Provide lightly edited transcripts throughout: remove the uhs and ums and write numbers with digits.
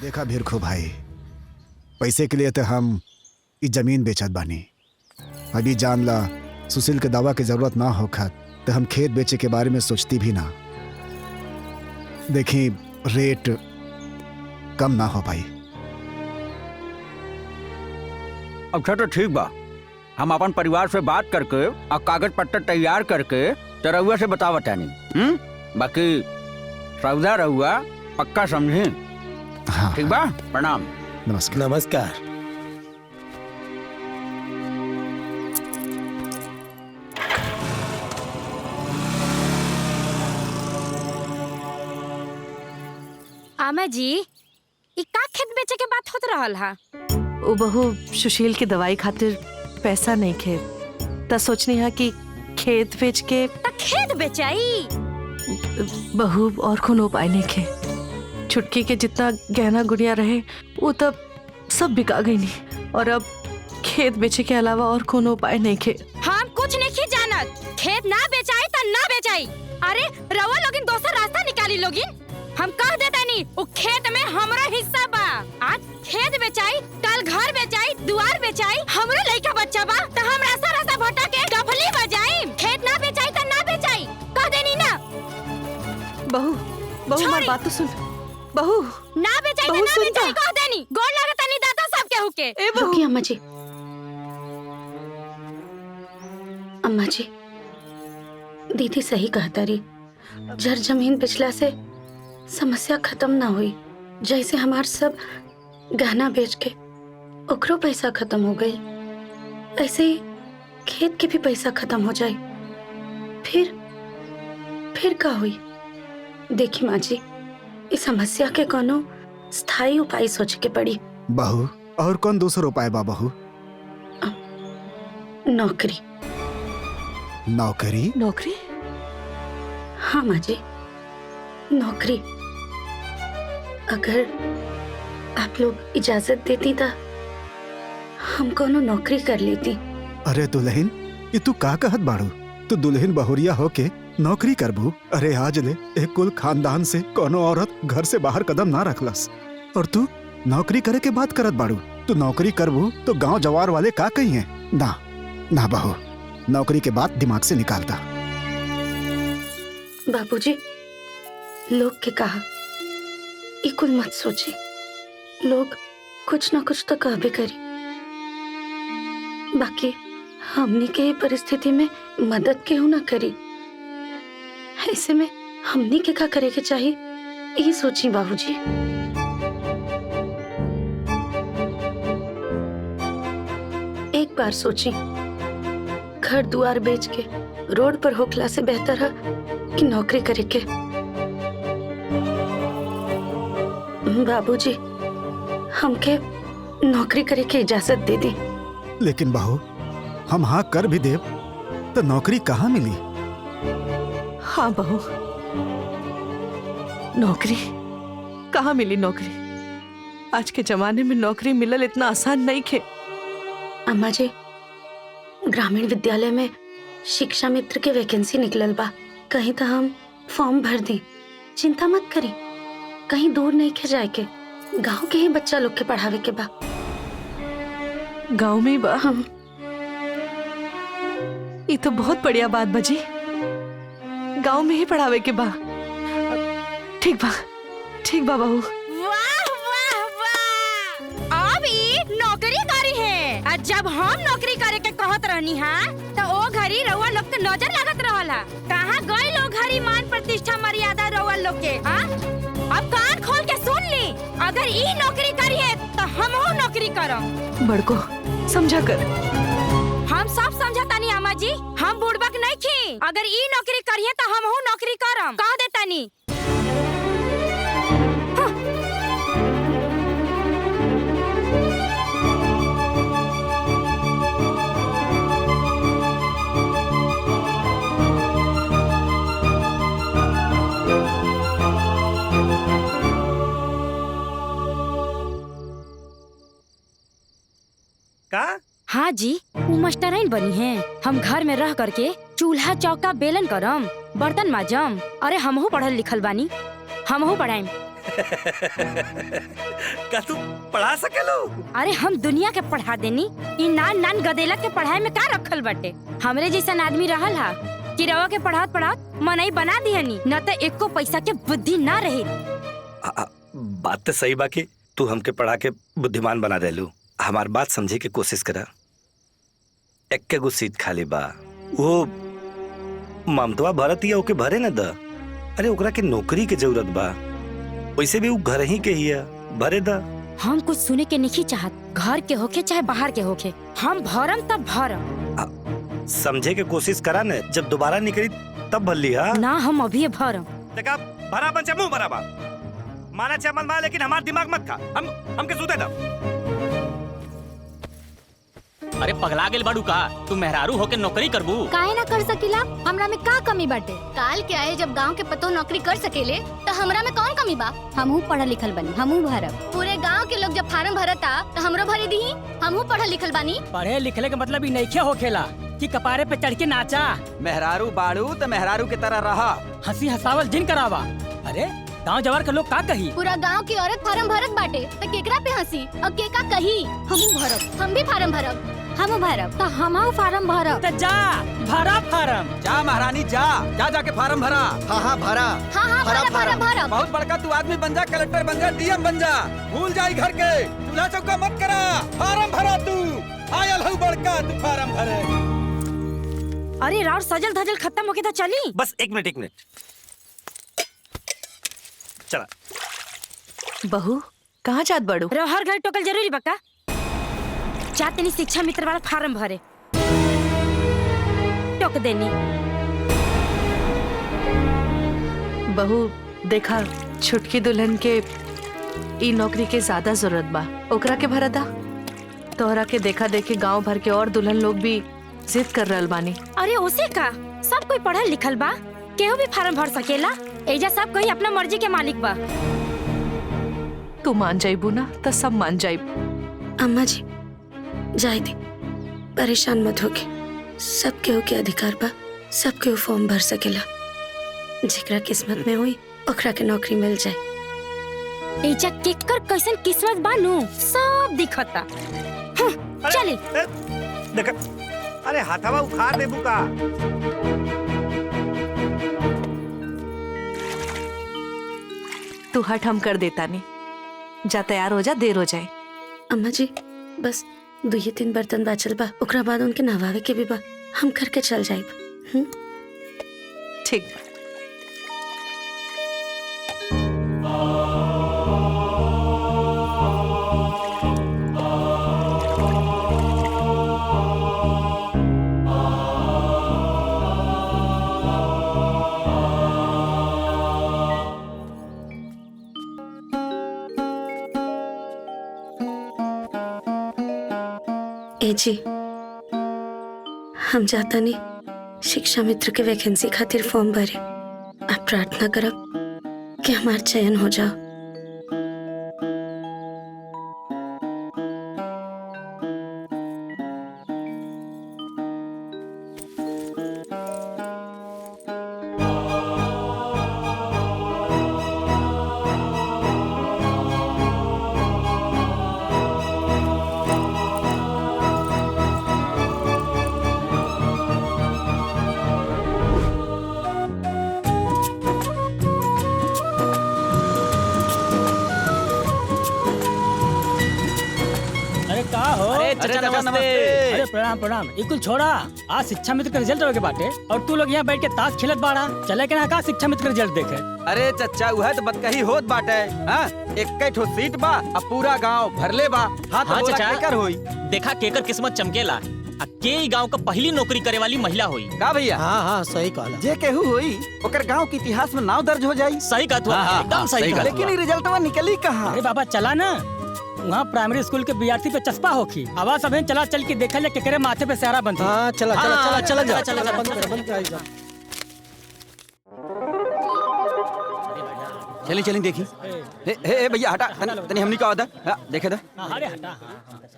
देखा भिरखू भाई, पैसे के लिए तो हम इस जमीन बेचत बानी। अभी जान ला सुशील के दवा की जरूरत ना होखत तो हम खेत बेचे के बारे में सोचती भी ना। देखी रेट कम ना हो पाई। अच्छा तो ठीक बा, हम अपन परिवार से बात करके और कागज पत्तर तैयार करके तो रउआ से बतावत नहीं। बाकी सौदा रउआ पक्का समझे। हाँ, ठीक बा, प्रणाम। नमस्कार। नमस्कार। आमा जी, ई का खेत बेचे के बात होत रहल हा? ओ बहू सुशील के दवाई खातिर पैसा नहीं खे, त सोचनी है कि खेत बेच के। त खेत बेचाई? बहू और कोनो उपाय नहीं खे। छुटकी के जितना गहना गुड़िया रहे वो तब सब बिका गई नहीं, और अब खेत बेचे के अलावा और कोनो उपाय नहीं खे। हम कुछ नहीं जानत। खेत ना बेचाई त ना बेचाई। अरे रवा लोगिन दोसर रास्ता निकाली लोगिन। हम कह देता नहीं, वो खेत में हमरा हिस्सा बा। आज खेत बेचाई, कल घर बेचाई, दुआर बेचाई, हमरे लइका बच्चा बा त हम रास्ता रास्ता भटक के डफली बजाई। खेत ना बेचाई त ना बेचाई, कह देनी ना। बहू बहू हमारी बात तो सुन। बहू ना बेचाई त ना बेचाई, कह देनी। गोड़ लागत नहीं दाता सब केहू के। ए बहू। रुकिए अम्मा जी। अम्मा जी, दीदी सही कहता रही। जर जमीन बेचला से समस्या खत्म ना हुई। जैसे हमार सब गहना बेच के ओकरो पैसा खत्म हो गई, ऐसे ही खेत के भी पैसा खत्म हो जाए। फिर का हुई? देखी माँ जी, इस समस्या के कोनो स्थायी उपाय सोच के पड़ी। बहू, और कौन दूसरा उपाय बा बहू? नौकरी। नौकरी? नौकरी? हाँ माँ जी, नौकरी। अगर आप लोग इजाजत देती तो हम कोनो नौकरी कर लेती। अरे दुल्हन, ये तू का कहत बाड़ू? तू दुल्हन बहुरिया होके नौकरी करबू? अरे आज ले एक कुल खानदान से कोनो औरत घर से बाहर कदम ना रखलस, और तू नौकरी करे के बात करत बाड़ू। तू नौकरी करबू तो गांव जवार वाले का कही है? ना ना बहू, नौकरी के बात दिमाग से निकालता। बाबूजी, लोग के कहा ई कुल मत सोची। लोग कुछ ना कुछ तो कहबे करी। बाकी हमनी के ये परिस्थिति में मदद केहू ना करी। ऐसे में हमनी के का करे के चाहिए, यही सोची बाबूजी। एक बार सोची, घर दुआर बेच के रोड पर होखला से बेहतर है कि नौकरी करे के। बाबूजी, हमके नौकरी करे के इजाजत दे दी। लेकिन बहू, हम हाँ कर भी देव तो नौकरी कहाँ मिली? हाँ बहू, नौकरी कहाँ मिली? नौकरी आज के जमाने में नौकरी मिलल इतना आसान नहीं खे। अम्मा जी, ग्रामीण विद्यालय में शिक्षा मित्र के वैकेंसी निकलल बा। कहीं तो हम फॉर्म भर दी। चिंता मत करी, कहीं दूर नहीं के जाए के, गांव के ही बच्चा लोग के पढ़ावे के बा। गांव में बा? हम ये तो बहुत बढ़िया बात बजी। गांव में ही पढ़ावे के बा। ठीक बा बहू। वाह वाह वाह, अब ई नौकरी करी है। आज जब हम नौकरी करे के कहत रहनी हा तो ओ घरी रउआ लोग के नजर लागत रहल हा। कहाँ गई लोग घरी मान प्रतिष्ठा मर्यादा रउआ लोग के? हाँ, अब कान खोल के सुन ली। अगर ई नौकरी करी है तो हमहू नौकरी करम। बड़को समझा कर। हम सब समझतानी अम्मा जी, हम बुड़बक नहीं खी। अगर ई नौकरी करिए तो हमहू नौकरी करम, कह देतानी। का? हाँ जी, वो मास्टराइन बनी है। हम घर में रह करके चूल्हा चौका बेलन करम, बर्तन माजम। अरे हमहू पढ़ल लिखल बानी, हमहू पढ़ाइम। का तू पढ़ा सकेलो? अरे हम दुनिया के पढ़ा देनी, इ नान नान गदेला के पढ़ाई में का रखल बाटे। हमरे जैसन आदमी रहल हा कि रवा के पढ़ात पढ़ात मनई बना दिहनी, न त एको पैसा के बुद्धि ना रही। बात तो सही बा कि तू हमके पढ़ा के बुद्धिमान बना देलू। हमार बात समझे के कोशिश करा। एक्के गो सीट खाली बा, वो ममतवा भरत ही ओके भरे न द। अरे ओकरा के नौकरी के जरूरत बा, वैसे भी वो घर ही के हिया, भरे द। हम कुछ सुने के नहीं चाहत, घर के होके चाहे बाहर के होके, हम भरम तब भरम। समझे के कोशिश करा न, जब दोबारा निकली तब भर लिया ना। हम अभी भरम। देखा भरा बन मुंह भरा माना चाहे मत माना, लेकिन हमारा दिमाग मत खा। हमके सूते दा। अरे पगला गेल बाड़ू का? तू मेहरारू होके नौकरी करबू? काहे ना कर सकीला? हमरा में का कमी बाटे? काल के आए जब गांव के पतो नौकरी कर सकेले तो हमरा में कौन कमी बा? हमहू पढ़ल लिखल बनी, हमहू भरब। पूरे गांव के लोग जब फार्म भरता तो हमरो भरे दीही, हमहू पढ़ल लिखल बानी। पढ़े लिखले के मतलब ही नइखे होखेला कि कपारे पे चढ़ के नाचा। मेहरारू बाड़ू तो मेहरारू की तरह रहा। हंसी हंसावल जिन करावा। अरे गांव जवार के लोग का कही? पूरा गांव की औरत फार्म भरत बाटे तो केकरा पे हंसी और के का कही? हमहू भरब, हम भी फार्म भरब, हमहू भरब। तो हमहू फार्म भरब। तो जा भरा फार्म। जा महारानी जा, जा जाके फार्म भरा। हाँ भरब। बहुत बड़का तू आदमी बन जा, कलेक्टर बन जा, डीएम बन जा। भूल जाई घर के, चूल्हा चौका मत करा। फार्म भरा तू, आयल हूँ बड़का, तू फार्म भरे। अरे राउर सजल धजल खत्म होके तो चली। बस एक मिनट चला। बहू कहाँ जात बड़ू? हर घर टोकल जरूरी बका। जाते नहीं शिक्षा मित्र वाला फार्म भरे, टोक देनी। बहू देखा, छुटकी दुल्हन के ई नौकरी के ज्यादा जरूरत बा, ओकरा के भरा दा। तोहरा के देखा देखी गांव भर के और दुल्हन लोग भी जिद कर रहल बानी। अरे उसे का, सब कोई पढ़ल लिखल बा, केहू भी फार्म भर सकेला। एजा सब कोई अपना मर्जी के मालिक बा। तू मान जाइबू ना तो सब मान जाइब। अम्मा जी जाए दे, परेशान मत होके। सब केहू के अधिकार बा, सब केहू फॉर्म भर सकेला। जेकरा किस्मत में हुई ओकरा के नौकरी मिल जाए। एजा केकर कैसन किस्मत बानू सब दिखता। चली देख, अरे हाथवा उखाड़ देबू का? तू हट, हम कर देता नहीं। जा तैयार हो जा, देर हो जाए। अम्मा जी बस 2-3 बर्तन बाचल बा, ओकरा बाद उनके नहवावे के भी बा, हम करके चल जाइब। ठीक। ए जी हम जाता नहीं, शिक्षा मित्र के वैकेंसी खातिर फॉर्म भरे। आप प्रार्थना करब कि हमार चयन हो जाओ। अरे प्रणाम प्रणाम। इकुल छोड़ा, आज शिक्षा मित्र का रिजल्ट होके बाटे और तू लोग यहाँ बैठ के ताश खेलत बाड़ा। चले के ना का शिक्षा मित्र का रिजल्ट देखे? अरे चच्चा वह तो बतकही होत बाटे। हाँ, एक ठो सीट बा, अब पूरा गांव भरले बा। हाँ तो चाचा, केकर होई? देखा केकर किस्मत चमकेला। के ई गांव का पहली नौकरी करे वाली महिला हुई का भैया? हाँ सही कहला। जे केहू हुई ओकर गांव के इतिहास में नाम दर्ज हो जाई। सही कहत हुआ, एकदम सही कहत। लेकिन रिजल्टवा निकली कहाँ? अरे बाबा चला ना, वहाँ प्राइमरी स्कूल के विद्यार्थी पे चस्पा होखी। आवाज सब चला चल के देखा ले केकरे माथे पे सेहरा बंधी। हाँ चला चला चला चला चला चला चला। चली चली देखी। हे भैया हटा तनी हमनी का आदा देखे दा। अरे हटा।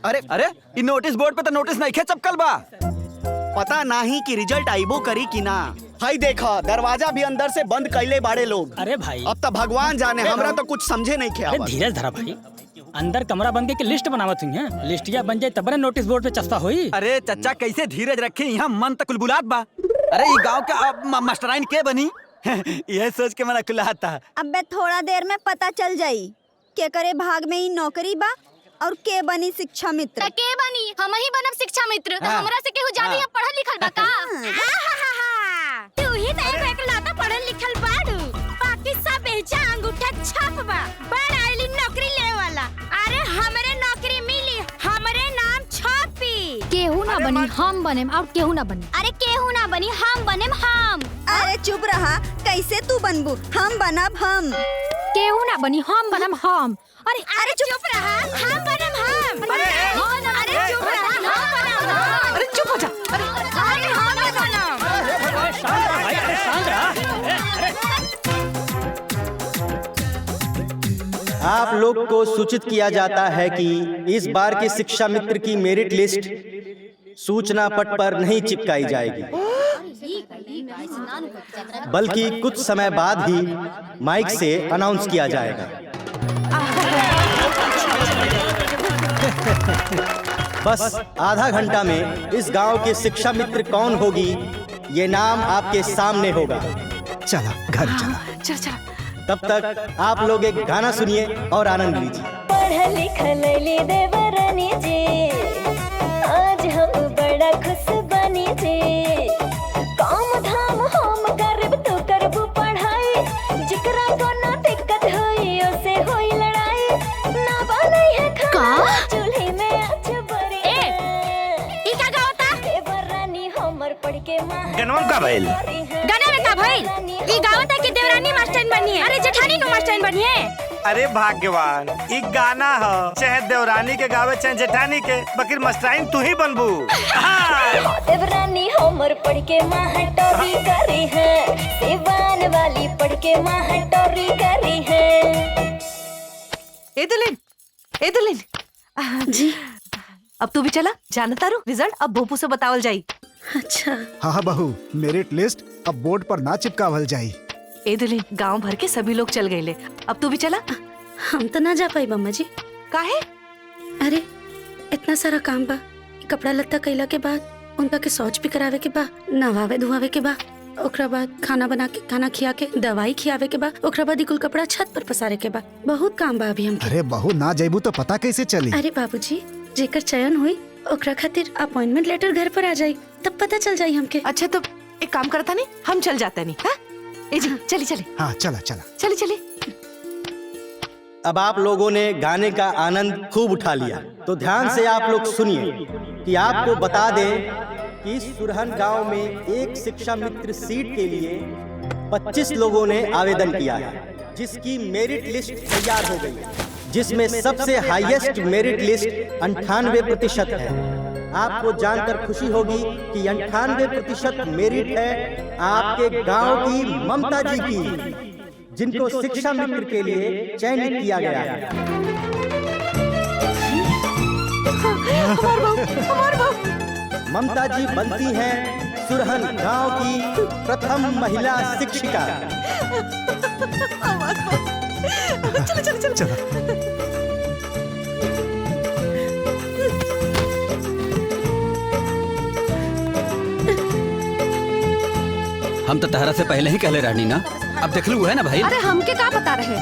अरे अरे इ नोटिस बोर्ड पे तो नोटिस नहीं खे चपकल बा। पता नहीं कि रिजल्ट आइबो करी कि ना। भाई देखा दरवाजा भी अंदर से बंद कैले बाड़े लोग। अरे भाई अब तो भगवान जाने, हमरा तो कुछ समझे नहीं अरे खे। धीरज धरा भाई, अंदर कमरा बंद के लिस्ट बनावत हुई है। लिस्टिया बन जाए तब ना नोटिस बोर्ड पे चस्पा हुई। अरे चचा कैसे धीरज रखे, यहाँ मन तक कुलबुलात बा। अरे ये गांव का मास्टराइन के बनी यह सोच के मैं कुलाता। अबे थोड़ा देर में पता चल जाई के करे भाग में ही नौकरी बा और के बनी शिक्षा मित्र। के बनी हम ही बनब शिक्षा मित्र। हमरा से केहू ज्यादा यहाँ पढ़ल लिखल बा का? तू ही तो एक एकलौता पढ़ल लिखल बाड़ू, बाकी सब बेचा अंगूठा छाप बा। बड़ आइली नौकरी ले वाला। अरे हमरे नौकरी मिली, हमरे नाम छापी। केहू ना बनी हम बनेम और केहू ना बनी। अरे केहू ना बनी हम बनेम हम। अरे चुप रहा, कैसे तू बनबू? हम बनब हम। केहू ना बनी हम बनम हम। अरे चुप रहा, हम बनम हम। अरे चुप रहा, हम बनम हम। अरे चुप हो जा। अरे हम बनम। भाई अरे शांत रहा। आप लोग को सूचित किया जाता है कि इस बार की शिक्षा मित्र की मेरिट लिस्ट सूचना पट पर नहीं चिपकाई जाएगी, बल्कि कुछ समय बाद ही माइक से अनाउंस किया जाएगा। बस आधा घंटा में इस गांव के शिक्षा मित्र कौन होगी ये नाम आपके सामने होगा। चला घर चला। चल चल। तब तक आप लोग एक गाना सुनिए और आनंद लीजिए। पढ़ लिख ले देवरानी जी, आज हम बड़ा खुश बनी जी। काम धाम हम करब तू करबू पढ़ाई, जिकरा को ना दिक्कत होई उसे होई लड़ाई। ना बने है खाना चूल्हे में आज बरी। ई का गावता? देवरानी हमर पढ़ के माँ गनवा का भइल? गाना में का भइल? ई गावता कि देवरानी मास्टर बनी है? अरे जेठानी नो मास्टर बनी है। अरे भाग्यवान, ई गाना ह चाहे देवरानी के गावे चाहे जेठानी के, बकिर मस्टराइन तू ही बनबू। देवरानी हमर पढ़ के मास्टरी करी है, दीवान वाली पढ़ के मास्टरी करी है। ए दुल्हन जी अब तू भी चला। जानता रू रिजल्ट अब भोपू से बतावल जाई। अच्छा। हाँ बहू, मेरिट लिस्ट अब बोर्ड पर ना चिपकावल जाई। ए दुल्हन गांव भर के सभी लोग चल गए ले, अब तू भी चला। हम तो ना जा पाई मम्मा जी। काहे? अरे इतना सारा काम बा, कपड़ा लत्ता कैला के बाद उनका के शौच भी करावे के बा, नवावे धुआवे के बा, ओकरा बाद खाना बना के खाना खिया के दवाई खियावे के बा, ओकरा बाद कुल कपड़ा छत पर पसारे के बा। बहुत काम बा अभी हमके। अरे बहू ना जाइबू तो पता कैसे चली? अरे बाबूजी, जेकर चयन हुई ओकरा खातिर अपॉइंटमेंट लेटर घर पर आ जाई, तब पता चल जाई हमके। अच्छा तो एक काम करता नहीं, हम चल जाते नहीं। हाँ? ए जी चली चली। हाँ चला चला। चली चली। अब आप लोगों ने गाने का आनंद खूब उठा लिया, तो ध्यान से आप लोग सुनिए कि आपको बता दें कि सुरहन गांव में एक शिक्षा मित्र सीट के लिए 25 लोगों ने आवेदन किया है, जिसकी मेरिट लिस्ट तैयार हो गई है, जिसमें सबसे हाईएस्ट मेरिट लिस्ट 98% है। आपको जानकर खुशी होगी कि 98% मेरिट है आपके गांव की ममता जी की, जिनको शिक्षा मित्र के लिए चयनित किया गया है। ममता जी बनती हैं सुरहन गांव की प्रथम महिला शिक्षिका। चलो चलो चलो। हम तो तहरा से पहले ही कहले रहनी ना, अब देख लू है ना भाई। अरे हमके क्या बता रहे?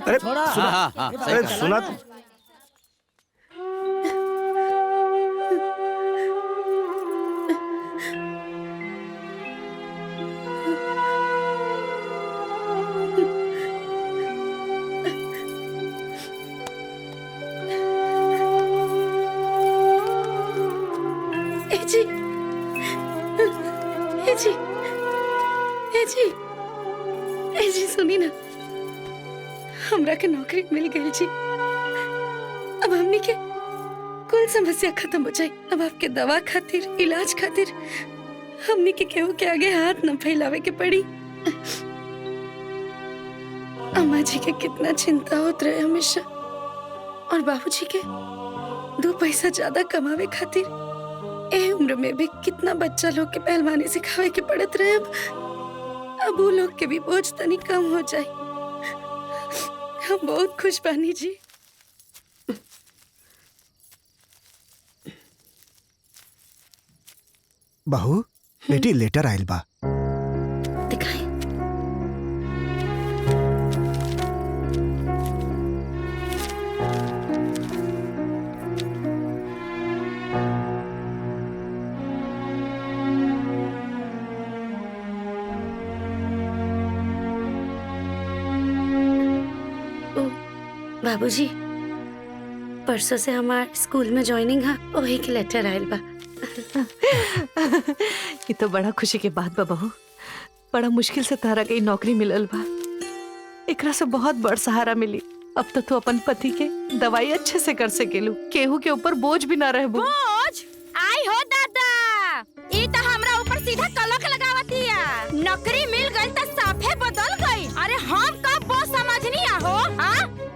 अरे थोड़ा हाँ अरे सुना जी सुनी ना, हमरा के नौकरी मिल गई जी। अब हमनी के कुल समस्या खत्म हो जाए। अब आपके दवा खातिर इलाज खातिर हमनी के केहू के आगे हाथ न फैलावे के पड़ी। अम्मा जी के कितना चिंता होत रहे हमेशा, और बाबूजी के दो पैसा ज्यादा कमावे खातिर ए उम्र में भी कितना बच्चा लोग के पहलवानी सिखावे के पड़त रहे। अब वो लोग के भी बोझ तनी कम हो जाए। हम बहुत खुश बानी जी। बहू बेटी लेटर आयल बा। दिखाई। बाबूजी, परसों से हमार स्कूल में ज्वाइनिंग है, वही के लेटर आयल बा। ये तो बड़ा खुशी के बात बा बहू। बड़ा मुश्किल से तारा के नौकरी मिलल बा। एकरा से बहुत बड़ सहारा मिली। अब तो तू अपन पति के दवाई अच्छे से कर सकेलू, केहू के ऊपर बोझ भी ना रहबू। बोझ आई हो दादा, ई तो हमरा ऊपर सीधा कलक लगावतिया। नौकरी मिल गई तो साफे बदल गई। अरे हम कब बोझ समझनी हो?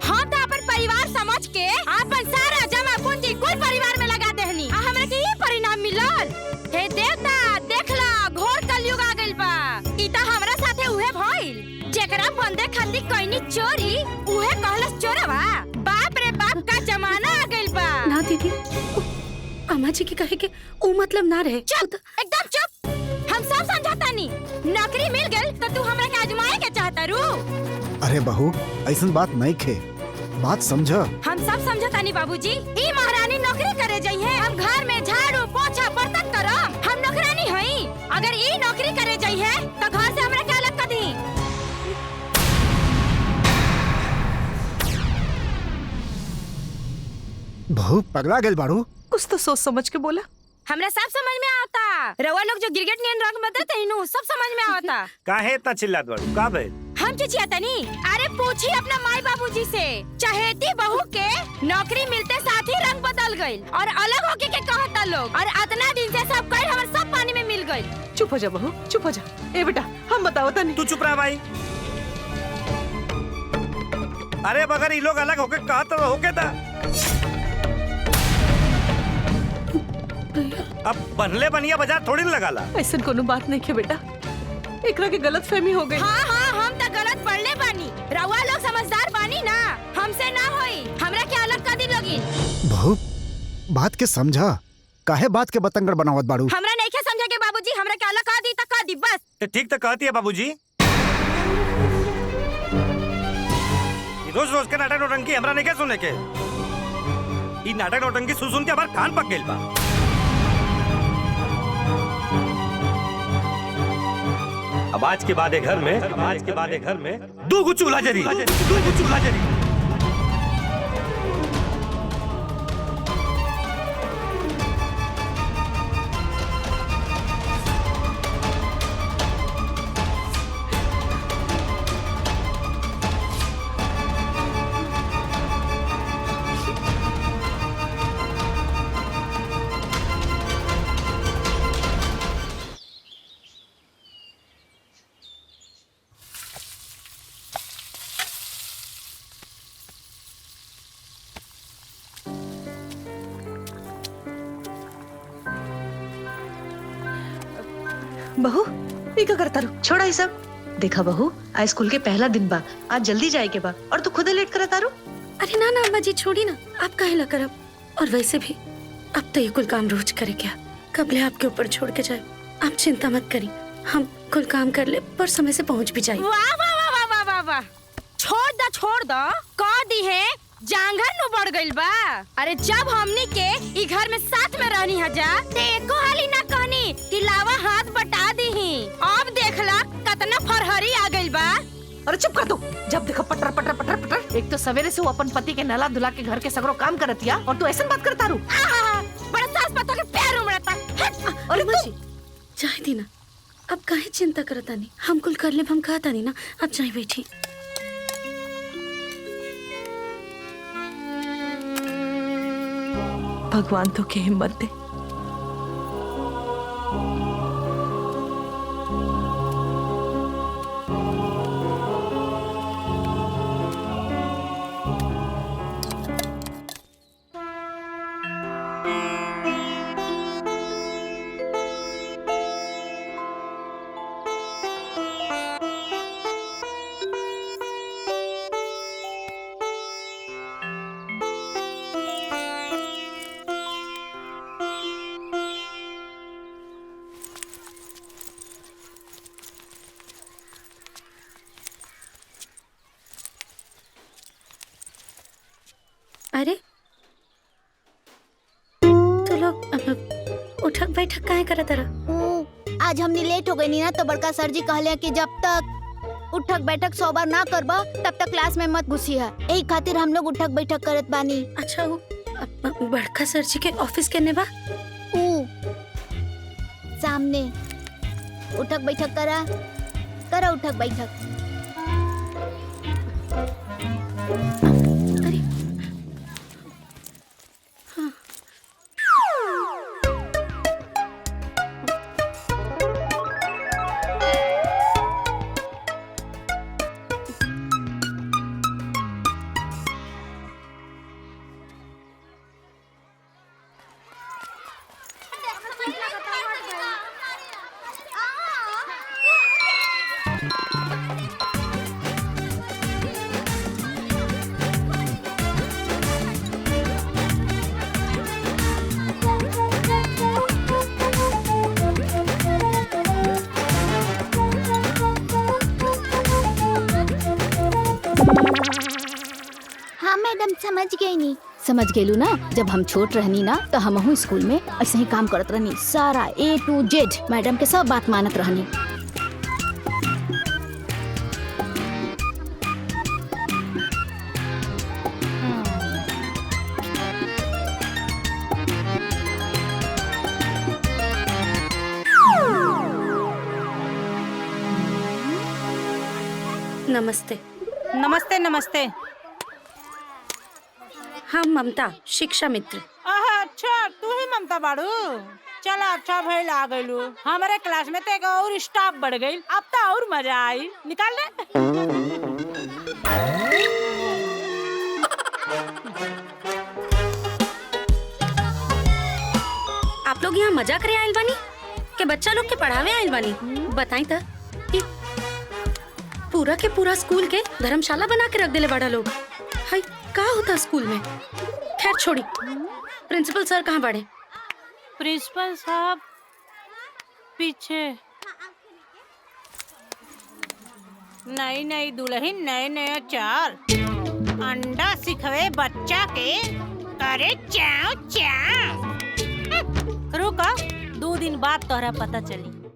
हम तो अपन परिवार समझ के अपन सारा जमा पूंजी कुल परिवार में लगा देहनी। हमरा के ये परिणाम मिलल। हे देवता देखला, घोर कलयुग आ गइल बा। ई तो हमरा साथे उहे भइल जेकरा बंदे खातिर कइनी चोरी, उहे कहलस चोरवा। बाप रे बाप का जमाना आ गइल बा। ना दीदी, अम्मा जी के कहे के वो मतलब ना रहे। चुप, एकदम चुप। हम सब समझाता नी। नौकरी मिल गई तो तू हमरा के आजमाए के चाहता रू? अरे बहू ऐसन बात नहीं खे, बात समझ। हम सब समझता नी बाबूजी। ई महारानी नौकरी करे जाई है, हम घर में झाड़ू पोछा बर्तन करम। हम नौकरानी हई। अगर ई नौकरी करे जाई है तो घर से हमरा के अलग कर दी। बहू पगला गेल बाड़ू। कुछ तो सोच समझ के बोला। हमरा सब समझ में आता। रवा लोग जो गिरगिट नियन रंग में देते इनु सब समझ में आता। काहे इतना चिल्लात बाड़ू? का भइल? हम चिचियाता नी। अरे पूछी अपना माई बाबूजी से। चहेती बहू के नौकरी मिलते साथ ही रंग बदल गई और अलग होके के कहता लोग। और इतना दिन से सब कर हमर सब पानी में मिल गई। चुप हो जा बहू, चुप हो जा। ए बेटा हम बताओ तनी। तू चुप रह भाई। अरे मगर ये लोग अलग होके कहत तो होके था। अब बनले बनिया बाजार थोड़ी न लगाला। ऐसा कोनो बात नहीं है बेटा, एकरा के गलत फहमी हो गई। हाँ हम तो गलत पढ़ले बानी। रउआ लोग समझदार बानी ना, हमसे ना होई। हमरा के अलग कर दी लोगी। बहू बात के समझा, काहे बात के बतंगड़ बनावत बाड़ू? हमरा नहीं के समझा के बाबूजी, हमरा के अलग कर दी त कर दी बस। ठीक तो कहती है बाबूजी। रोज रोज के नाटक नौटंकी हमरा नहीं के सुने के। ई नाटक नौटंकी सुन के हमार कान पक गेल बा। अब आज के बाद घर में दो गो चूल्हा जरी। बहू ये क्या करता रू? छोड़ा ये सब। देखा बहू, आज स्कूल के पहला दिन बा, आज जल्दी जाए के बा और तू खुद लेट करता रू। अरे ना अम्मा जी छोड़ी ना, आप काहे ला करब। और वैसे भी अब तो ये कुल काम रोज करे क्या, कब ले आपके ऊपर छोड़ के जाए। आप चिंता मत करी, हम कुल काम कर ले पर समय से पहुंच भी जाए। वाह वाह वाह वाह वाह वाह वाह। छोड़ दो कह दी है जांघर नु बढ़ गइल बा। अरे जब हमनी के ई घर में साथ में रहनी हजा ते एको हाली ना कहनी कि लावा हाथ बटा दीही। अब देखला कितना फरहरी आ गइल बा। अरे चुप कर दो, जब देखो पटर पटर पटर पटर। एक तो सवेरे से वो अपन पति के नला धुला के घर के सगरो काम करतिया और तू ऐसा बात करता रू। बड़ा सास पतो के पैर उमड़ता। अरे अम्मा जी जाए दी ना, अब काहे चिंता करता नहीं, हम कुल कर ले, हम कहता नहीं ना। अब जाए बैठी। भगवान तो के हिम्मत दे। अरे तो लोग उठक बैठक काहे करत रहा? आज हमने लेट हो गई नी ना, तो बड़का सर जी कहले कि जब तक उठक बैठक 100 बार ना करबा तब तक क्लास में मत घुसी है। यही खातिर हम लोग उठक बैठक करत बानी। अच्छा वो बड़का सर जी के ऑफिस केने बा? सामने उठक बैठक करा उठक बैठक। समझ गेलू ना, जब हम छोट रहनी ना तो हमहू स्कूल में ऐसे ही काम करत रहनी। सारा A to Z मैडम के सब बात मानत रहनी। नमस्ते। नमस्ते नमस्ते। हम ममता, शिक्षा मित्र। अच्छा तू ही ममता बाड़ू? चला अच्छा भइल आ गइलू। हमारे क्लास में तो एक और स्टाफ बढ़ गई, अब तो और मजा आई। निकाल ले। आप लोग यहाँ मजा करे आइल बानी के बच्चा लोग के पढ़ावे आइल बानी? बताई तो पूरा के पूरा स्कूल के धर्मशाला बना के रख देले बड़ा लोग। हाय का होता स्कूल में? खैर छोड़ी, प्रिंसिपल सर कहाँ बड़े? प्रिंसिपल साहब पीछे। नई नई दुल्हन नए नए चाल, अंडा सिखवे बच्चा के करे चाव चाव। रुका, 2 दिन बाद तोहरा पता चली।